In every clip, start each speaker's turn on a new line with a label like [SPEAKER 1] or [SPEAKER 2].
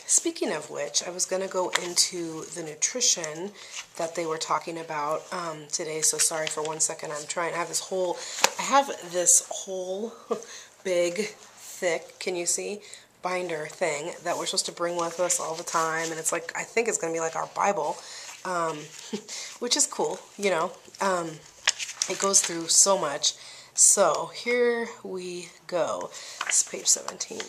[SPEAKER 1] Speaking of which, I was going to go into the nutrition that they were talking about today. So sorry for 1 second. I have this whole big, thick, can you see, binder thing that we're supposed to bring with us all the time. And it's like, I think it's going to be like our Bible, which is cool, you know. It goes through so much. So here we go. This is page 17.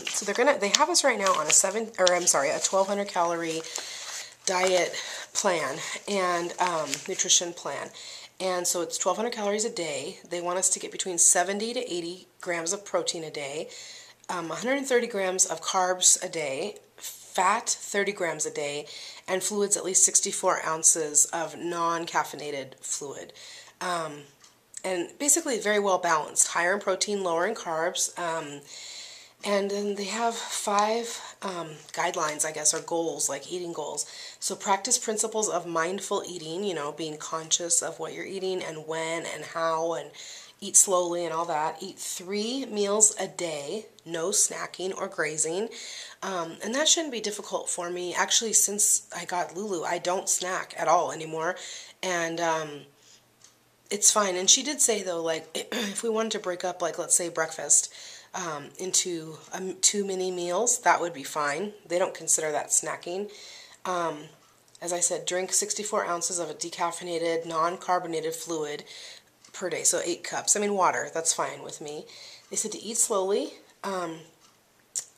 [SPEAKER 1] So they have us right now on a 1,200 calorie diet plan and nutrition plan. And so it's 1,200 calories a day. They want us to get between 70 to 80 grams of protein a day, 130 grams of carbs a day, fat 30 grams a day, and fluids at least 64 ounces of non-caffeinated fluid. And basically very well balanced, higher in protein, lower in carbs, and then they have 5 guidelines, I guess, or goals, like eating goals. So practice principles of mindful eating, you know, being conscious of what you're eating and when and how, and eat slowly and all that. Eat 3 meals a day, no snacking or grazing, and that shouldn't be difficult for me. Actually, since I got Lulu, I don't snack at all anymore, and it's fine. And she did say, though, like, if we wanted to break up, like, let's say breakfast into 2 mini meals, that would be fine. They don't consider that snacking. As I said, drink 64 ounces of a decaffeinated, non-carbonated fluid per day, so 8 cups. I mean, water, that's fine with me. They said to eat slowly,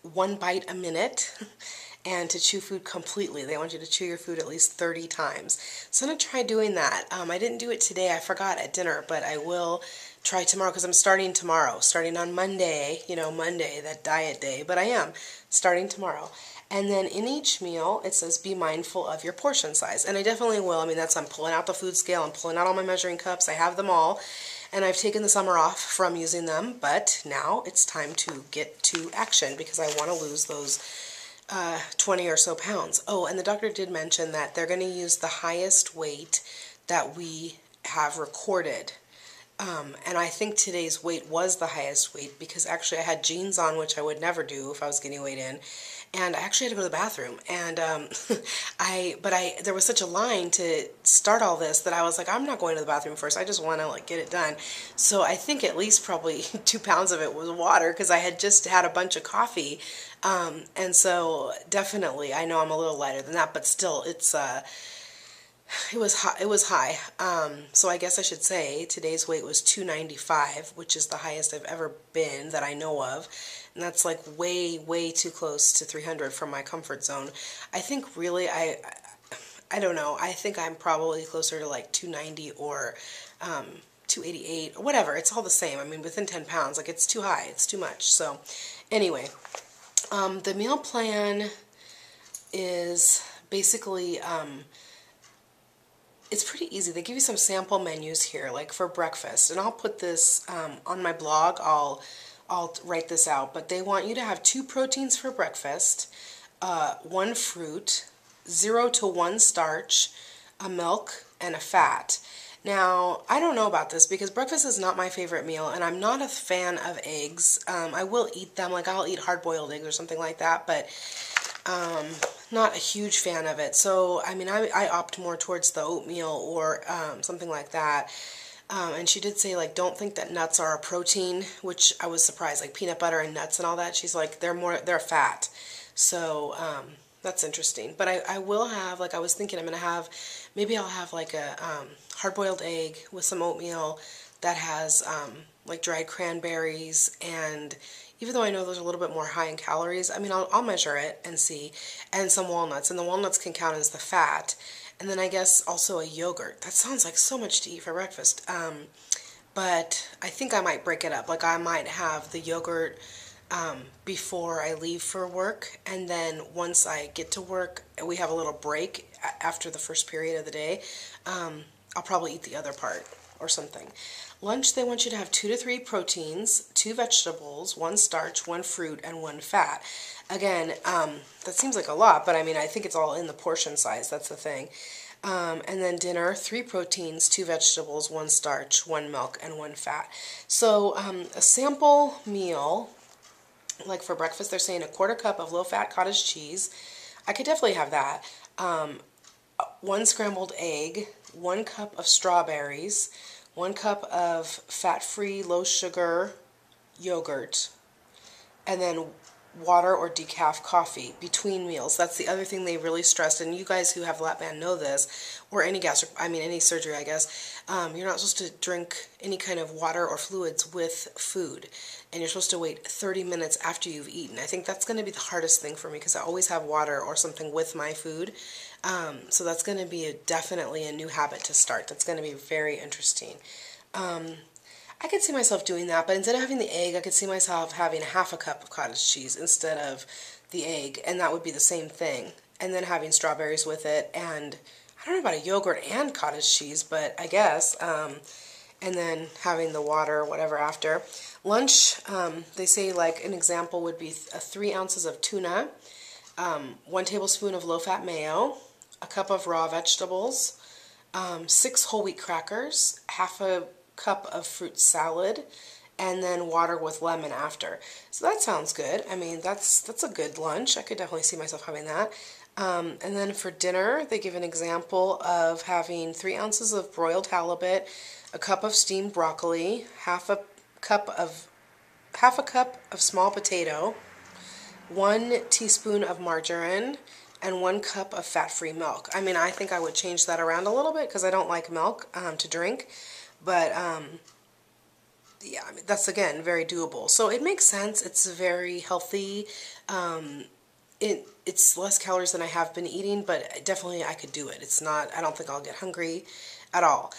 [SPEAKER 1] 1 bite a minute, and to chew food completely. They want you to chew your food at least 30 times. So I'm going to try doing that. I didn't do it today. I forgot at dinner, but I will try tomorrow because I'm starting tomorrow. Starting on Monday, you know, Monday, that diet day. But I am starting tomorrow. And then in each meal, it says be mindful of your portion size. And I definitely will. I mean, I'm pulling out the food scale. I'm pulling out all my measuring cups. I have them all. And I've taken the summer off from using them. But now it's time to get to action because I want to lose those 20 or so pounds. Oh, and the doctor did mention that they're going to use the highest weight that we have recorded. And I think today's weight was the highest weight because actually I had jeans on, which I would never do if I was getting weighed in. And I actually had to go to the bathroom. And there was such a line to start all this that I was like, I'm not going to the bathroom first. I just want to, like, get it done. So I think at least probably 2 pounds of it was water because I had just had a bunch of coffee. And so definitely, I know I'm a little lighter than that, but still, it was high. So I guess I should say today's weight was 295, which is the highest I've ever been that I know of. And that's like way, way too close to 300 from my comfort zone. I think really, I don't know. I think I'm probably closer to like 290 or 288 or whatever. It's all the same. I mean, within 10 pounds, like, it's too high. It's too much. So anyway, the meal plan is basically, it's pretty easy. They give you some sample menus here, like for breakfast. And I'll put this on my blog. I'll write this out. But they want you to have 2 proteins for breakfast, 1 fruit, 0 to 1 starch, a milk, and a fat. Now, I don't know about this because breakfast is not my favorite meal, and I'm not a fan of eggs. I will eat them, like I'll eat hard-boiled eggs or something like that, but not a huge fan of it. So, I mean, I opt more towards the oatmeal or something like that. And she did say, like, don't think that nuts are a protein, which I was surprised, like peanut butter and nuts and all that. She's like, they're fat. So, that's interesting. But I will have, like, I was thinking maybe I'll have like a hard-boiled egg with some oatmeal that has like dried cranberries, and even though I know those are a little bit more high in calories, I mean, I'll measure it and see, and some walnuts, and the walnuts can count as the fat. And then I guess also a yogurt. That sounds like so much to eat for breakfast. But I think I might break it up. Like, I might have the yogurt before I leave for work, and then once I get to work, we have a little break after the first period of the day. I'll probably eat the other part or something. Lunch, they want you to have 2 to 3 proteins, 2 vegetables, 1 starch, 1 fruit, and 1 fat. Again, that seems like a lot, but I mean, I think it's all in the portion size. That's the thing. And then dinner, 3 proteins, 2 vegetables, 1 starch, 1 milk, and 1 fat. So a sample meal Like for breakfast, they're saying a quarter cup of low-fat cottage cheese. I could definitely have that. 1 scrambled egg, 1 cup of strawberries, 1 cup of fat-free, low-sugar yogurt, and then water or decaf coffee between meals. That's the other thing they really stressed, and you guys who have lap band know this, or any any surgery, I guess. You're not supposed to drink any kind of water or fluids with food, and you're supposed to wait 30 minutes after you've eaten. I think that's going to be the hardest thing for me because I always have water or something with my food. So that's going to be definitely a new habit to start. That's going to be very interesting. I could see myself doing that, but instead of having the egg, I could see myself having half a cup of cottage cheese instead of the egg, and that would be the same thing. And then having strawberries with it, and I don't know about a yogurt and cottage cheese, but I guess, and then having the water or whatever after. Lunch, they say like an example would be 3 ounces of tuna, 1 tablespoon of low-fat mayo, a cup of raw vegetables, 6 whole wheat crackers, half a cup of fruit salad, and then water with lemon after. So that sounds good. I mean, that's a good lunch. I could definitely see myself having that. And then for dinner, they give an example of having 3 ounces of broiled halibut, a cup of steamed broccoli, half a cup of small potato, 1 teaspoon of margarine, and 1 cup of fat-free milk. I mean, I think I would change that around a little bit because I don't like milk to drink. But, yeah, I mean, that's, again, very doable. So it makes sense. It's very healthy. It's less calories than I have been eating, but definitely I could do it. It's not, I don't think I'll get hungry at all.